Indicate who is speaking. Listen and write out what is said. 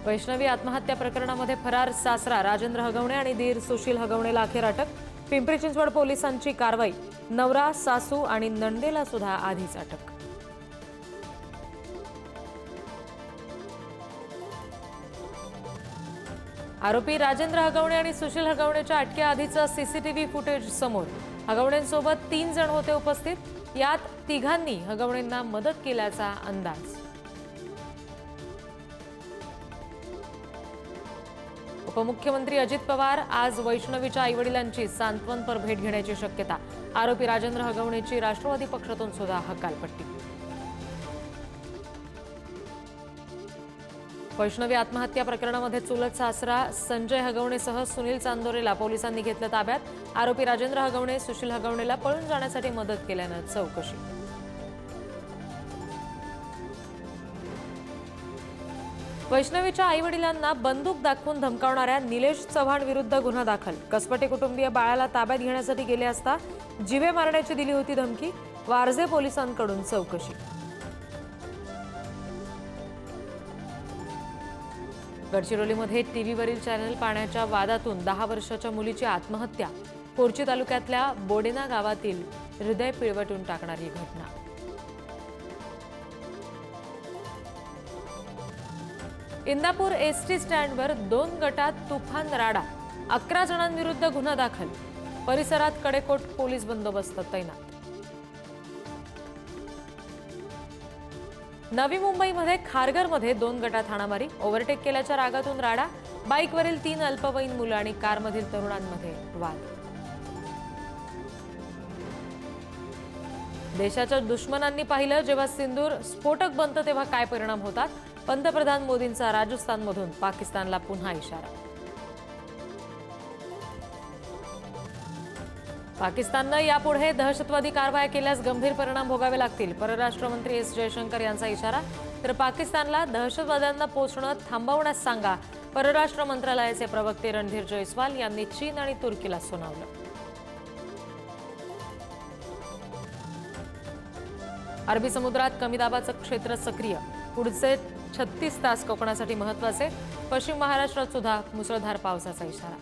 Speaker 1: वैष्णवी आत्महत्या प्रकरणामध्ये फरार सासरा राजेंद्र हगवणे आणि दीर सुशील हगवणेला अखेर अटक। पिंपरी चिंचवड पोलिसांची कारवाई। नवरा, सासू आणि नंदेला सुद्धा आधीच अटक। आरोपी राजेंद्र हगवणे आणि सुशील हगवणेच्या अटकेआधीचं सीसीटीव्ही फुटेज समोर। हगवणेंसोबत 3 जण होते उपस्थित। यात तिघांनी हगवणेंना मदत केल्याचा अंदाज। उपमुख्यमंत्री अजित पवार आज वैष्णवीच्या आईवडिलांची सांत्वनपर भेट घेण्याची शक्यता। आरोपी राजेंद्र हगवणेची राष्ट्रवादी पक्षातून सुद्धा हकालपट्टी। वैष्णवी आत्महत्या प्रकरणामध्ये चुलत सासरा संजय हगवणेसह सुनील चांदोरेला पोलिसांनी घेतलं ताब्यात। आरोपी राजेंद्र हगवणे सुशील हगवणेला पळून जाण्यासाठी मदत केल्यानं चौकशी। वैष्णवीच्या आईवडिलांना बंदूक दाखवून धमकावणाऱ्या निलेश चव्हाण विरुद्ध गुन्हा दाखल। कसपटे कुटुंबीय बाळाला ताब्यात घेण्यासाठी गेले असता जीवे मारण्याची दिली होती धमकी। वारजे पोलिसांकडून चौकशी। गडचिरोलीमध्ये टीव्हीवरील चॅनल पाहण्याच्या वादातून 10 वर्षाच्या मुलीची आत्महत्या। कोरची तालुक्यातल्या बोडेना गावातील हृदय पिळवटून टाकणारी घटना। इंदापूर एसटी स्टँडवर 2 गटात तुफान राडा। 11 जणांविरुद्ध गुन्हा दाखल। परिसरात कडेकोट पोलीस बंदोबस्त तैनात। नवी मुंबईमध्ये खारघरमध्ये 2 गटात हाणामारी। ओव्हरटेक केल्याच्या रागातून राडा। बाईकवरील 3 अल्पवयीन मुलं आणि कारमधील तरुणांमध्ये वाद। देशाच्या दुश्मनांनी पाहिलं जेव्हा सिंदूर स्फोटक बनतं तेव्हा काय परिणाम होतात। पंतप्रधान मोदींचा राजस्थानमधून पाकिस्तानला पुन्हा इशारा। पाकिस्ताननं यापुढे दहशतवादी कारवाया केल्यास गंभीर परिणाम भोगावे लागतील। परराष्ट्र मंत्री एस जयशंकर यांचा इशारा। तर पाकिस्तानला दहशतवाद्यांना पोहोचणं थांबवण्यास सांगा। परराष्ट्र मंत्रालयाचे प्रवक्ते रणधीर जयस्वाल यांनी चीन आणि तुर्कीला सुनावलं। अरबी समुद्रात कमी दाबाचं क्षेत्र सक्रिय। पुढचे 36 तास कोकणासाठी महत्त्वाचे। पश्चिम महाराष्ट्रात सुद्धा मुसळधार पावसाचा इशारा।